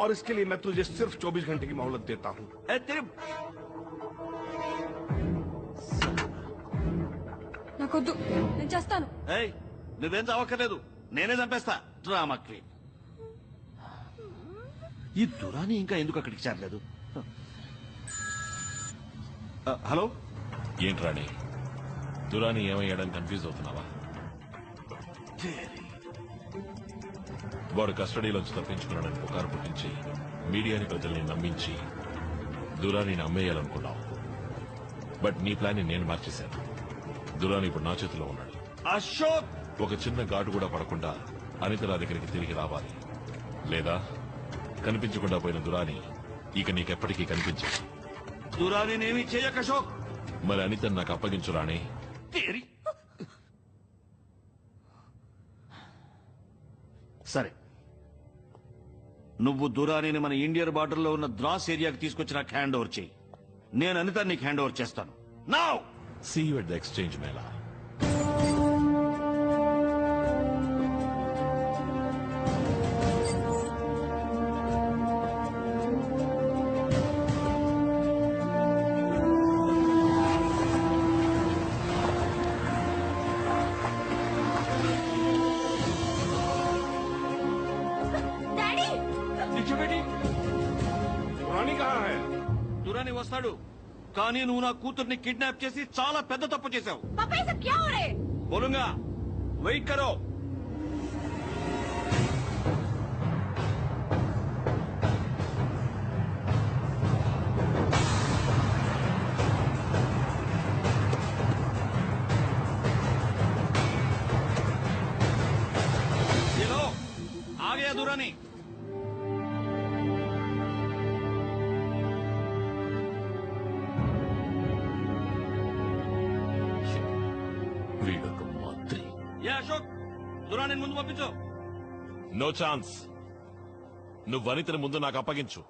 और इसके लिए मैं तुझे सिर्फ 24 घंटे की मोहलत देता हूँ। నాకొద్దు, నేను చేస్తాను. నువ్వేం చావక్కర్లేదు, నేనే చంపేస్తా. Drama queen. ఈ దురాని ఇంకా ఎందుకు అక్కడికి చేరలేదు? హలో, ఏంటి రాణి, దురాని ఏమయ్యాడని కన్ఫ్యూజ్ అవుతున్నావా? వాడు కస్టడీలోంచి తప్పించుకున్నాడని పుకారు పుట్టించి మీడియాని ప్రజల్ని నమ్మించి దురానిని అమ్మేయాలనుకున్నావు. బట్ నీ ప్లాన్ నేను మార్చేశాను. దురాని ఇప్పుడు నా చేతిలో ఉన్నాడు. అశోక్, ఒక చిన్న ఘాటు కూడా పడకుండా అనిత నా దగ్గరికి తిరిగి రావాలి, లేదా కనిపించకుండా పోయిన దురాని ఇక నీకెప్పటికీ కనిపించదు. దురానినేమీ చేయక అశోక్. మరి అనితను నాకు అప్పగించు రాణి. సరే, నువ్వు దురానిని మన ఇండియన్ బార్డర్ లో ఉన్న ద్రాస్ ఏరియాకి తీసుకొచ్చి నాకు హ్యాండ్ ఓవర్ చేయి. నేను అనిత నీకు హ్యాండ్ ఓవర్ చేస్తాను. Now see you at the exchange mela. Durani వస్తాడు, కానీ నువ్వు నా కూతుర్ని కిడ్నాప్ చేసి చాలా పెద్ద తప్పు చేశావు. బోలుంగా వెయిట్ కరో. आ गया दुरानी. వీడొక మంత్రి. ఏ అశోక్, దురాని ముందు పంపించు. No chance. నువ్వు వనితని ముందు నాకు అప్పగించు.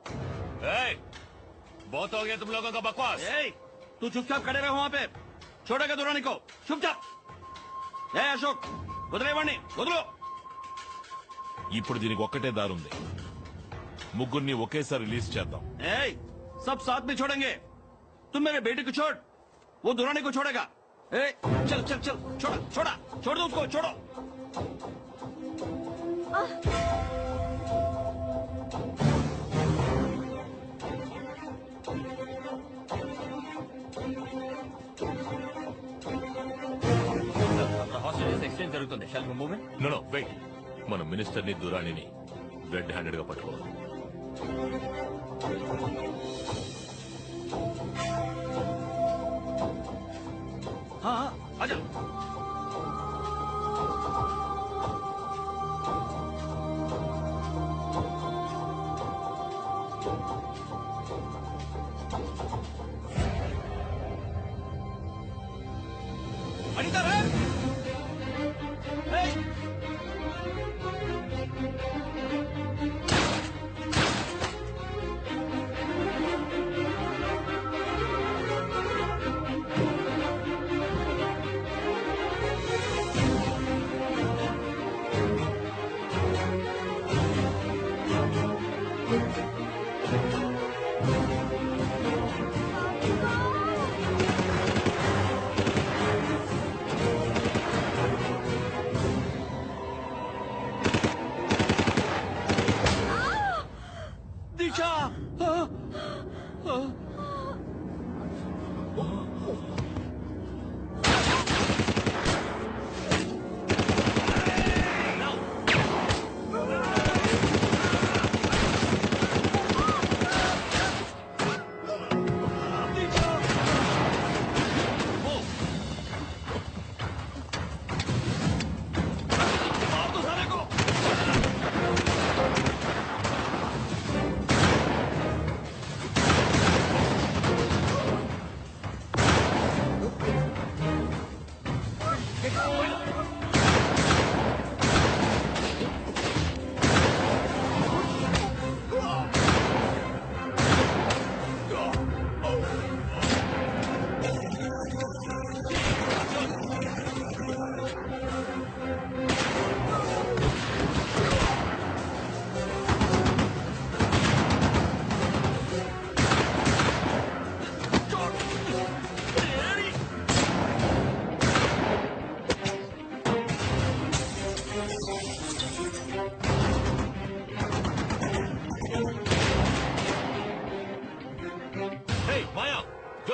बहुत हो गया तुम लोगों का बकवास. तू चुपचाप खड़े रहो वहां पे. छोड़ेगा दुरानी को चुपचाप. अशोक వదిలేవాణ్ణి, వదులు. ఇప్పుడు దీనికి ఒక్కటే దారుంది. ముగ్గురిని ఒకేసారి రిలీజ్ చేద్దాం. सब साथ में छोड़ेंगे. तुम मेरे बेटे को छोड़, वो दुरानी को छोड़ेगा. चल चल चल, छोड़ा छोड़ा, छोड़ दो उसको, छोड़ो. ఎక్స్చేంజ్ జరుగుతుంది. Shall we move in? No wait. మన మినిస్టర్ ని దురానిని రెడ్ హ్యాండెడ్ గా పట్టుకోవాలి. आजा. अनिता है?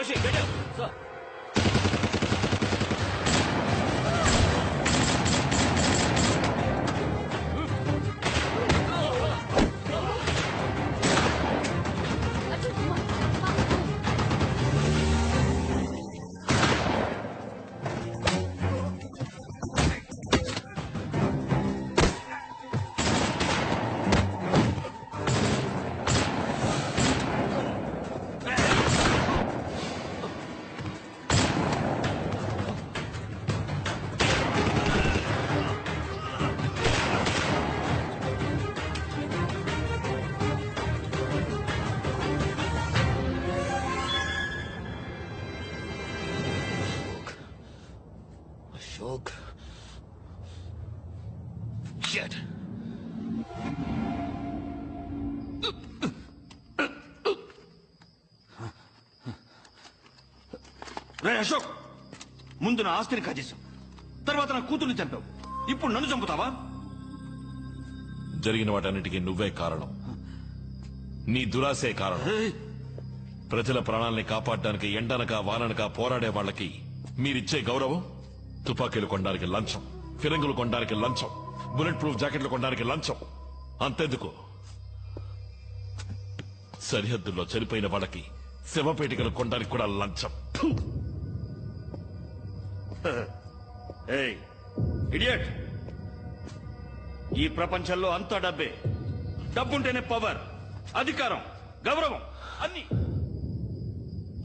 Joshi get sir. Ashok shit. రే అశోక్, ముందు నా ఆస్తిని కాజేశావు, తర్వాత నా కూతుర్ని చంపావు, ఇప్పుడు నన్ను చంపుతావా? జరిగిన వాటన్నిటికీ నువ్వే కారణం. నీ దురాశే కారణం. ప్రజల ప్రాణాల్ని కాపాడడానికి ఎండనక వాననక పోరాడే వాళ్ళకి మీరిచ్చే గౌరవం తుపాకీలు కొనడానికి లంచం, ఫిరంగులు కొనడానికి లంచం, బుల్లెట్ ప్రూఫ్ జాకెట్లు కొనడానికి లంచం. అంతెందుకు, సరిహద్దుల్లో చనిపోయిన వాళ్ళకి శవపేటికలు కొనడానికి కూడా లంచం. ఏయ్ ఇడియట్, ఈ ప్రపంచంలో అంతా డబ్బే. డబ్బుంటేనే పవర్, అధికారం, గౌరవం అన్ని.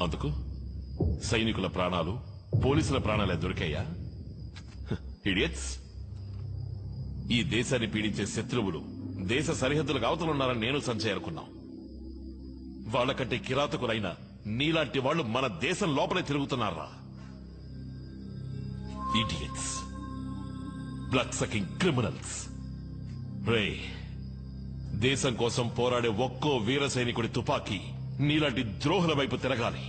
అందుకు సైనికుల ప్రాణాలు, పోలీసుల ప్రాణాలే దొరికాయా? ఇడియట్స్, ఈ దేశాన్ని పీడించే శత్రువులు దేశ సరిహద్దులకు అవతలున్నారని నేను సంజయ్ అనుకున్నాం. వాళ్ళకంటే కిరాతకులైన నీలాంటి వాళ్ళు మన దేశం లోపలే తిరుగుతున్నారా? Idiots, blood sucking criminals. రే, దేశం కోసం పోరాడే ఒక్కో వీర సైనికుడి తుపాకీ నీలాంటి ద్రోహుల వైపు తిరగాలి.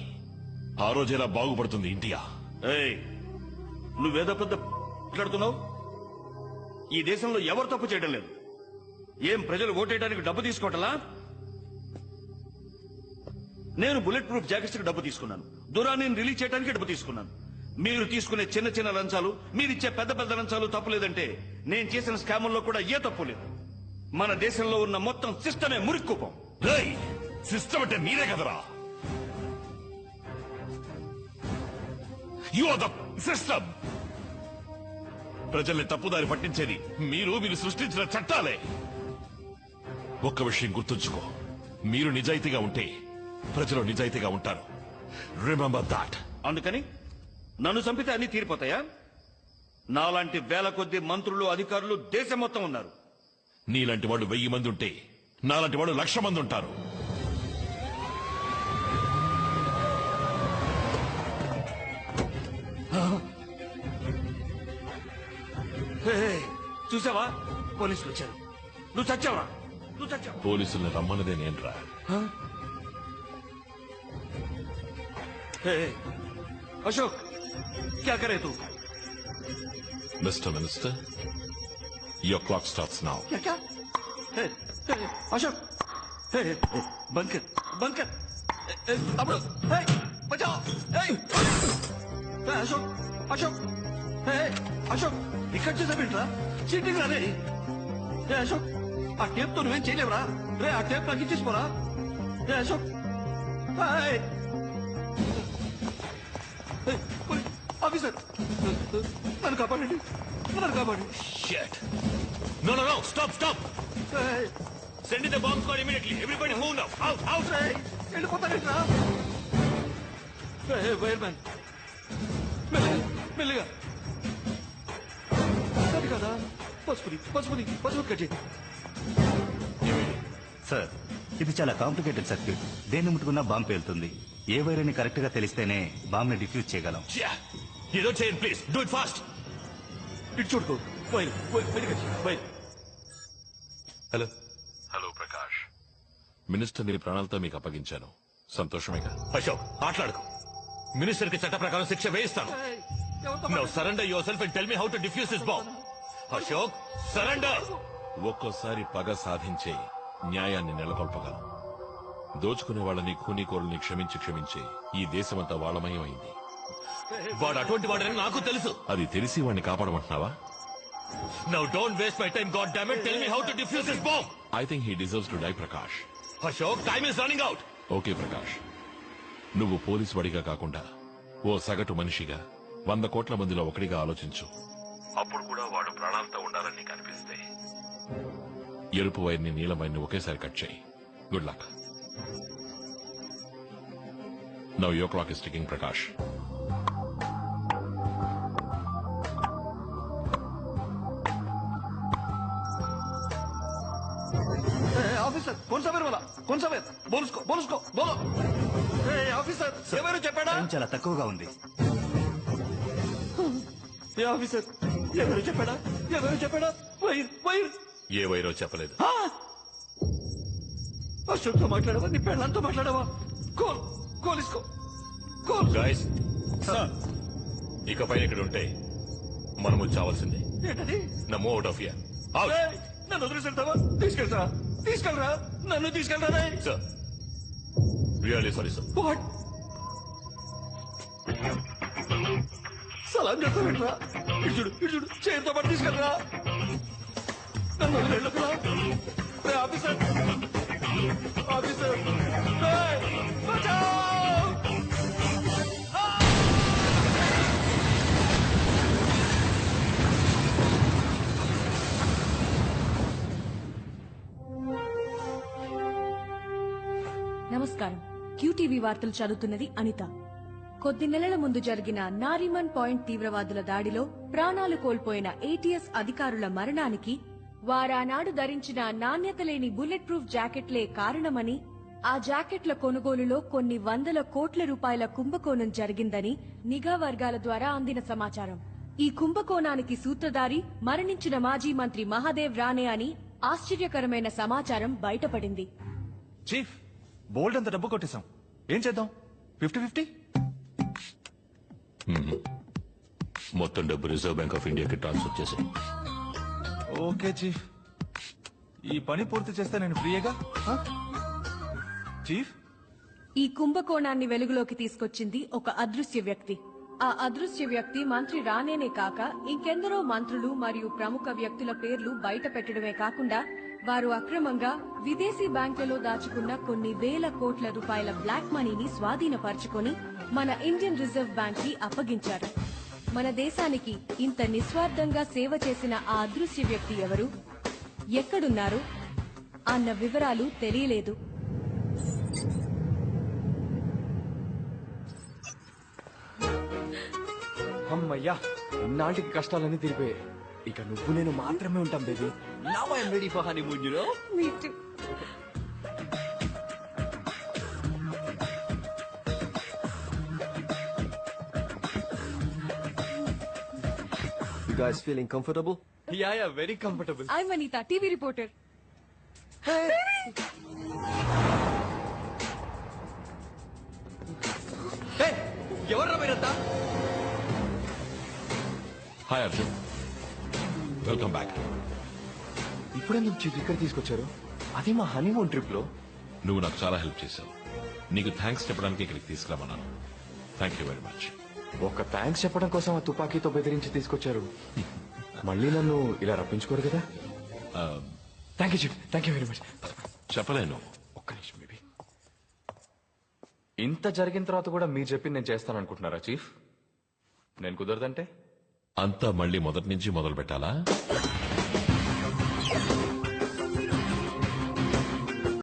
ఆ రోజేలా బాగుపడుతుంది ఇండియా. ఏయ్, నువ్వేదో పెద్ద మాట్లాడుతున్నావు. ఈ దేశంలో ఎవరు తప్పు చేయడం లేదు. ఏం ప్రజలు ఓటేయడానికి డబ్బు తీసుకోవటలా? నేను బుల్లెట్ ప్రూఫ్ జాకెట్స్ కి డబ్బు తీసుకున్నాను, దురాన్ని రిలీజ్ చేయడానికి డబ్బు తీసుకున్నాను. మీరు తీసుకునే చిన్న చిన్న లంచాలు, మీరిచ్చే పెద్ద పెద్ద లంచాలు తప్పులేదంటే నేను చేసిన స్కాముల్లో కూడా ఏ తప్పు లేదు. మన దేశంలో ఉన్న మొత్తం సిస్టమే మురిక్కుపం. సిస్టమ్ అంటే మీరే కదరా. You are the system. ప్రజల్ని తప్పుదారి పట్టించేది మీరు సృష్టించిన చట్టాలే. ఒక్క విషయం గుర్తుంచుకో, మీరు నిజాయితీగా ఉంటే ప్రజలు నిజాయితీగా ఉంటారు. Remember that. అందుకని నన్ను చంపితే అన్ని తీరిపోతాయా? నాలాంటి వేల కొద్ది మంత్రులు, అధికారులు దేశం మొత్తం ఉన్నారు. నీలాంటి వాళ్ళు 1000 మంది ఉంటే నాలాంటి వాళ్ళు 1,00,000 మంది ఉంటారు. చూసావా, పోలీసులు వచ్చారు. నువ్వు చచ్చావా? నువ్వు చచ్చావు. పోలీసుల్ని రమ్మన్నదే నేనురా. అశోక్, క్యా కరే తూ? Mister minister, your clock starts now. क्या अशोक, బంకర్ బంకర్ తమ్ముడు, బచావ్. అశోక్ అశోక్ అశోక్, ఇక్కడ చేసావేంట్రా? చీటింగ్ రా రే. అశోక్, ఆ టేప్ తో నువ్వేం చేయలేవురా రే. ఆ టేప్ నాకు ఇచ్చేసిపోరా. అశోక్, ఆఫీసర్, నన్ను కాపాడండి, నన్ను కాపాడండి. Shit. No, no, no. Stop, stop. Send in the bomb squad immediately. Everybody move now. Out, out. వెళ్ళిపోతానేట్రా? వైర్ మ్యాన్, మెల్లిగా. అది కదా, పసుపుని కట్టి. సార్, ఇది చాలా కాంప్లికేటెడ్ సర్క్యూట్. దేన్ని ముట్టుకున్నా బాంబు పేలుతుంది. ఏ వైర్ అని కరెక్ట్ గా తెలిస్తేనే బాంబుని డిఫ్యూజ్ చేయగలం. Yeah. You don't change, please. Do it fast. ఇటు చూడుకో. Wire wire. Hello. Hello Prakash, minister ని ప్రాణాలతో మీకు అప్పగించాను. సంతోషమేగా? అశోక్, మాట్లాడుకో. మినిస్టర్ కి చట్ట ప్రకారం శిక్ష వేయిస్తాను. Now surrender yourself and tell me how to defuse this bomb. Ashok, surrender. ఒక్కోసారి పగ సాధించే న్యాయాన్ని నెలకొల్పగలం. దోచుకునే వాళ్ళని కూనీకోరుల్ని క్షమించి ఈ దేశమంతా వాళ్ళమయం అయింది. వాడు అటువంటి వాడని నాకు తెలుసు. అది తెలిసి వాడిని కాపాడమంటున్నావా? Now don't waste my time, god damn it. Tell me how to defuse this bomb. I think he deserves to die, Prakash. Ashok, time is running out. Okay Prakash, నువ్వు పోలీసు వాడిగా కాకుండా ఓ సగటు మనిషిగా 100 కోట్ల మందిలో ఒకటిగా ఆలోచించు. అప్పుడు కూడా వాడు ప్రాణాలతో ఉండాలని నీకు అనిపిస్తే ఎరుపు వైర్ని నీలం వైర్ని ఒకేసారి కట్ చేయి. Good luck. Now your clock is ticking, Prakash. Officer కొన్సవేర్ వల్ల కొన్సవేర్ బోలుసుకో బోలుసుకో బోలో. ఆఫీసర్ ఎవరు చెప్పాడా? టైం చాలా తక్కువగా ఉంది. ఆఫీసర్ ఎవరు చెప్పాడా? ఎవరు చెప్పాడా? Wire wire. ఏ వైరో చెప్పలేదు. అశోక్తో మాట్లాడవా? నీ పెళ్ళంతో మాట్లాడవా? Coal కోలిసుకో coal. గైస్, ఇకపైన ఇక్కడ ఉంటే మనము చావాల్సిందే. ఏంటది? నా మూవ్ అవుట్ ఆఫ్ హియర్. ఏయ్, నన్ను వదిలేసెళ్తావా? తీసుకెళ్తా తీసుకెళ్ళరా, నన్ను తీసుకెళ్ళరా. Sir, really sorry sir. What? సలాం చెప్తావేంట్రా? ఇటు చూడు ఇటు చూడు, చైర్తో పాటు తీసుకెళ్ళరా. నన్ను వదిలేళ్ళకురా. ఆఫీసర్ ఆఫీసర్, ఏయ్, బచావ్! నమస్కారం. క్యూటీవీ వార్తలు చదువుతున్నది అనిత. కొద్ది నెలల ముందు జరిగిన నారిమన్ పాయింట్ తీవ్రవాదుల దాడిలో ప్రాణాలు కోల్పోయిన ఏటీఎస్ అధికారుల మరణానికి వారానాడు ధరించిన నాణ్యత లేని బుల్లెట్ ప్రూఫ్ జాకెట్లే కారణమని, ఆ జాకెట్ల కొనుగోలులో కొన్ని వందల కోట్ల రూపాయల కుంభకోణం జరిగిందని నిఘా వర్గాల ద్వారా అందిన సమాచారం. ఈ కుంభకోణానికి సూత్రధారి మరణించిన మాజీ మంత్రి మహాదేవ్ రానే అని ఆశ్చర్యకరమైన సమాచారం బయటపడింది. చీఫ్, బోల్డ్ అంత డబ్బు కొట్టేశాం. ఏం చేద్దాం? 50-50? మొత్తం డబ్బు రిజర్వ్ బ్యాంక్ ఆఫ్ ఇండియాకి ట్రాన్స్ఫర్ చేసి. ఓకే చీఫ్, ఈ పని పూర్తి చేస్తే నేను ఫ్రీయేగా. చీఫ్, ఈ కుంభకోణాన్ని వెలుగులోకి తీసుకొచ్చింది ఒక అదృశ్య వ్యక్తి. ఆ అదృశ్య వ్యక్తి మంత్రి రానేనే కాక ఇంకెందరో మంత్రులు మరియు ప్రముఖ వ్యక్తుల పేర్లు బయట పెట్టడమే కాకుండా వారు అక్రమంగా విదేశీ బ్యాంకులలో దాచుకున్న కొన్ని వేల కోట్ల రూపాయల బ్లాక్ మనీని స్వాధీనపరచుకొని మన ఇండియన్ రిజర్వ్ బ్యాంక్ కి అప్పగించారు. మన దేశానికి ఇంత నిస్వార్థంగా సేవ చేసిన ఆ అదృశ్య వ్యక్తి ఎవరు, ఎక్కడున్నారు అన్న వివరాలు తెలియలేదు. అమ్మయ్యా, ఇన్నాళ్ళకి కష్టాలన్నీ తీరిపోయాయి. ఇక నువ్వు నేను మాత్రమే ఉంటాం baby. Now I am ready for honeymoon, you know. Me too. You guys feeling comfortable? Yeah, very comfortable. I'm Anita, TV reporter. Hey, ఎవర్రా మీరంతా? Hi Arjun, welcome back. ఇప్పుడెందుకు చీఫ్ ఇక్కడ తీసుకొచ్చారు? అదే మా హనీమూన్ ట్రిప్ లో. నువ్వు నాకు చాలా హెల్ప్ చేశావు. నీకు థ్యాంక్స్ చెప్పడానికి ఇక్కడికి తీసుకురామన్నాను. Thank you very much. ఒక థ్యాంక్స్ చెప్పడం కోసం ఆ తుపాకీతో బెదిరించి తీసుకొచ్చారు. మళ్ళీ నన్ను ఇలా రప్పించుకోరు కదా. Thank you chief, thank you very much. చెప్పలేను. ఒక్క నిమిషం బేబీ. ఇంత జరిగిన తర్వాత కూడా మీరు చెప్పింది నేను చేస్తాను అనుకుంటున్నారా చీఫ్? నేను కుదరదంటే అంతా మళ్ళీ మొదటి నుంచి మొదలు పెట్టాలా?